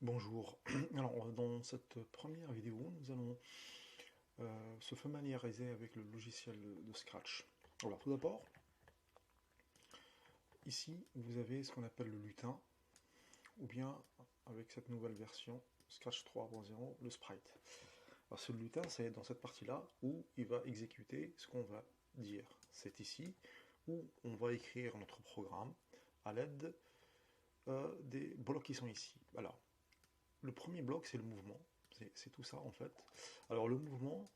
Bonjour. Alors, dans cette première vidéo, nous allons se familiariser avec le logiciel de Scratch. Alors, tout d'abord, ici, vous avez ce qu'on appelle le lutin, ou bien, avec cette nouvelle version, Scratch 3.0, le sprite. Alors, ce lutin, c'est dans cette partie-là où il va exécuter ce qu'on va dire. C'est ici où on va écrire notre programme à l'aide des blocs qui sont ici. Alors, le premier bloc, c'est le mouvement. C'est tout ça, en fait. Alors, le mouvement,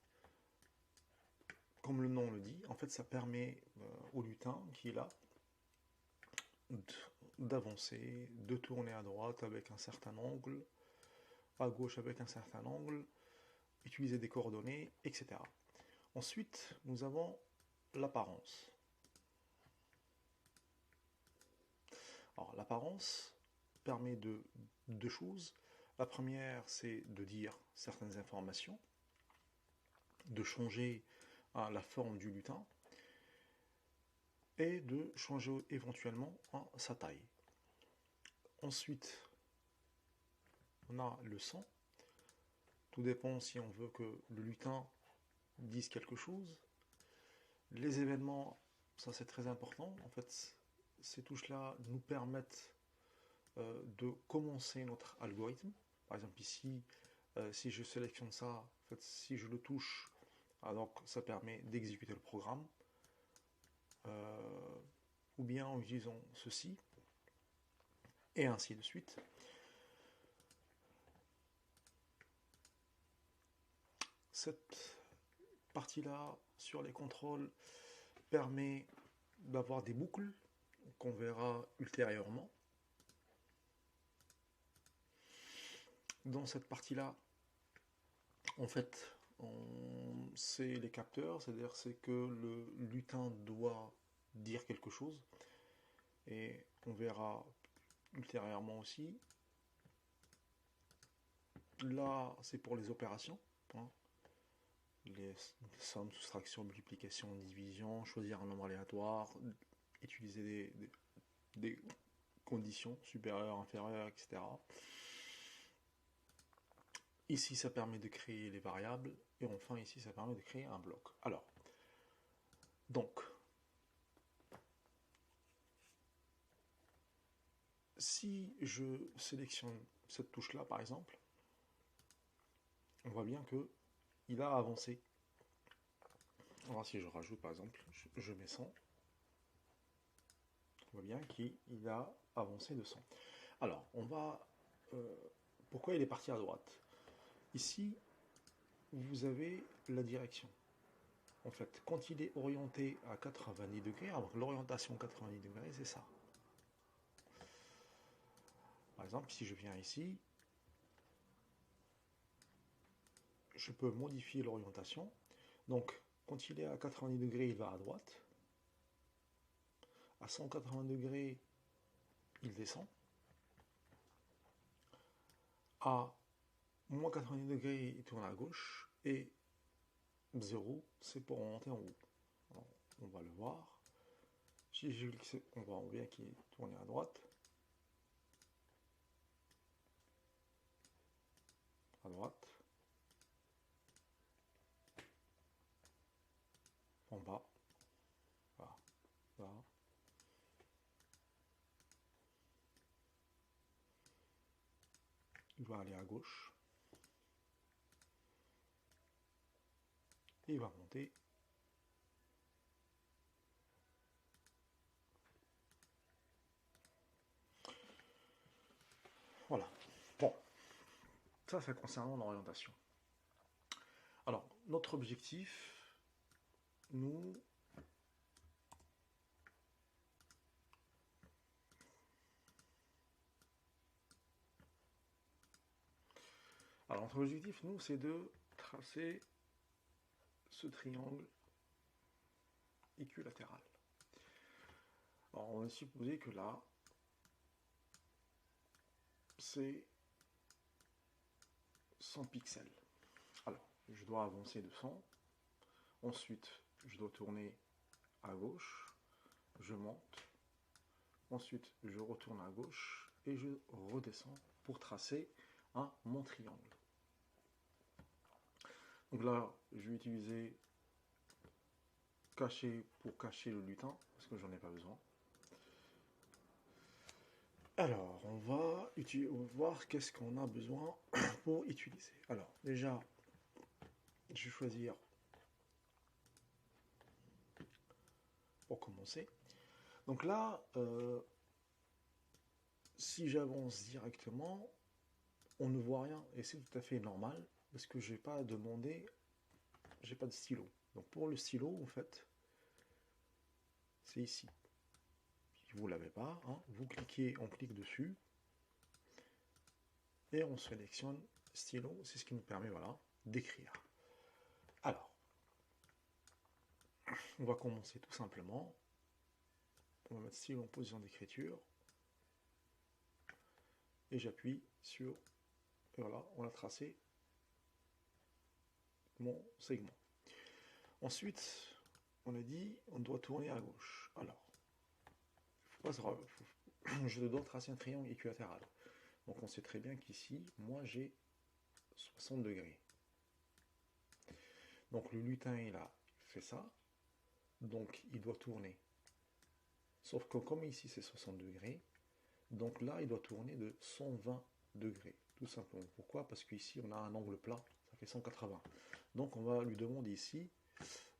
comme le nom le dit, en fait, ça permet au lutin qui est là d'avancer, de tourner à droite avec un certain angle, à gauche avec un certain angle, utiliser des coordonnées, etc. Ensuite, nous avons l'apparence. Alors, l'apparence permet de deux choses. La première, c'est de dire certaines informations, de changer la forme du lutin, et de changer éventuellement sa taille. Ensuite, on a le son. Tout dépend si on veut que le lutin dise quelque chose. Les événements, ça c'est très important. En fait, ces touches-là nous permettent de commencer notre algorithme. Par exemple ici, si je sélectionne ça, en fait, si je le touche, alors ça permet d'exécuter le programme. Ou bien en utilisant ceci, et ainsi de suite. Cette partie-là, sur les contrôles, permet d'avoir des boucles qu'on verra ultérieurement. Dans cette partie-là, en fait, c'est les capteurs, c'est-à-dire c'est que le lutin doit dire quelque chose, et on verra ultérieurement aussi. Là, c'est pour les opérations, hein. Les sommes, soustractions, multiplication, division, choisir un nombre aléatoire, utiliser des conditions supérieures, inférieures, etc. Ici, ça permet de créer les variables, et enfin ici, ça permet de créer un bloc. Alors, donc, si je sélectionne cette touche-là, par exemple, on voit bien que il a avancé. Alors, si je rajoute, par exemple, je mets 100, on voit bien qu'il a avancé de 100. Alors, on va... pourquoi il est parti à droite? Ici, vous avez la direction. En fait, quand il est orienté à 90 degrés, alors l'orientation 90 degrés, c'est ça. Par exemple, si je viens ici, je peux modifier l'orientation. Donc, quand il est à 90 degrés, il va à droite. À 180 degrés, il descend. À moins 90 degrés, il tourne à gauche. Et 0, c'est pour remonter en haut. Alors, on va le voir. Si je clique, on voit bien qu'il est tourné à droite. À droite. En bas. Voilà. Là. Il va aller à gauche. Et il va monter. Voilà. Bon. Ça concernant l'orientation. Alors, notre objectif, nous... Alors, notre objectif, nous, c'est de tracer ce triangle équilatéral. Alors, on va supposer que là, c'est 100 pixels. Alors, je dois avancer de 100. Ensuite, je dois tourner à gauche. Je monte. Ensuite, je retourne à gauche et je redescends pour tracer à mon triangle. Donc là, je vais utiliser cacher pour cacher le lutin, parce que j'en ai pas besoin. Alors, on va voir qu'est-ce qu'on a besoin pour utiliser. Alors, déjà, je vais choisir, pour commencer. Donc là, si j'avance directement, on ne voit rien, et c'est tout à fait normal, parce que je n'ai pas demandé, j'ai pas de stylo. Donc pour le stylo, en fait, c'est ici. Si vous ne l'avez pas, hein, vous cliquez, on clique dessus, et on sélectionne stylo, c'est ce qui nous permet, voilà, d'écrire. Alors, on va commencer tout simplement. On va mettre stylo en position d'écriture, et j'appuie sur, et voilà, on a tracé mon segment. Ensuite, on a dit, on doit tourner à gauche. Alors, je dois tracer un triangle équilatéral. Donc on sait très bien qu'ici, moi j'ai 60 degrés. Donc le lutin, il a fait ça. Donc il doit tourner. Sauf que comme ici c'est 60 degrés, donc là il doit tourner de 120 degrés. Tout simplement. Pourquoi? Parce qu'ici on a un angle plat, ça fait 180. Donc on va lui demander ici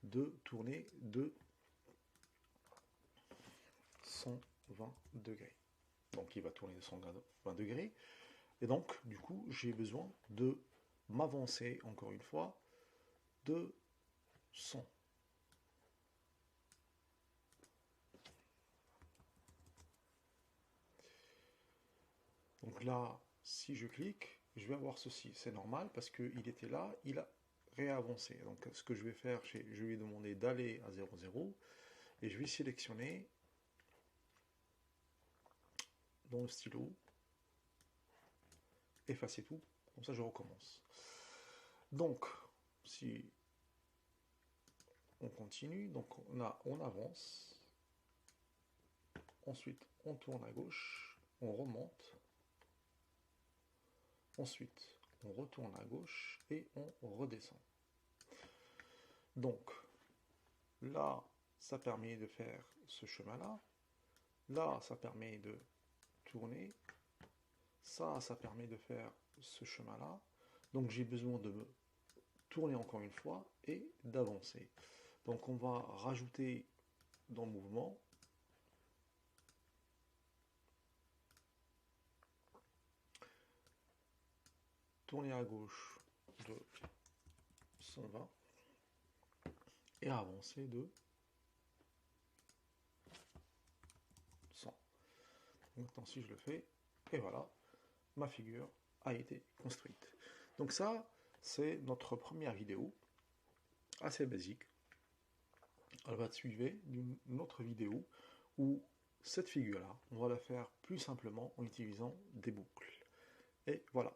de tourner de 120 degrés. Donc il va tourner de 120 degrés. Et donc, du coup, j'ai besoin de m'avancer, encore une fois, de 100. Donc là, si je clique, je vais avoir ceci. C'est normal parce qu'il était là, il a réavancé. Donc ce que je vais faire, je vais lui demander d'aller à 0, 0, et je vais sélectionner dans le stylo, effacer tout, comme ça je recommence. Donc, si on continue, donc on avance, ensuite on tourne à gauche, on remonte, ensuite on retourne à gauche et on redescend. Donc là, ça permet de faire ce chemin-là. Là, ça permet de tourner. Ça permet de faire ce chemin-là. Donc j'ai besoin de me tourner encore une fois et d'avancer. Donc on va rajouter dans le mouvement tourner à gauche de 120 et avancer de 100. Maintenant si je le fais, et voilà, ma figure a été construite. Donc ça, c'est notre première vidéo, assez basique. Elle va être suivie d'une autre vidéo où cette figure-là, on va la faire plus simplement en utilisant des boucles. Et voilà.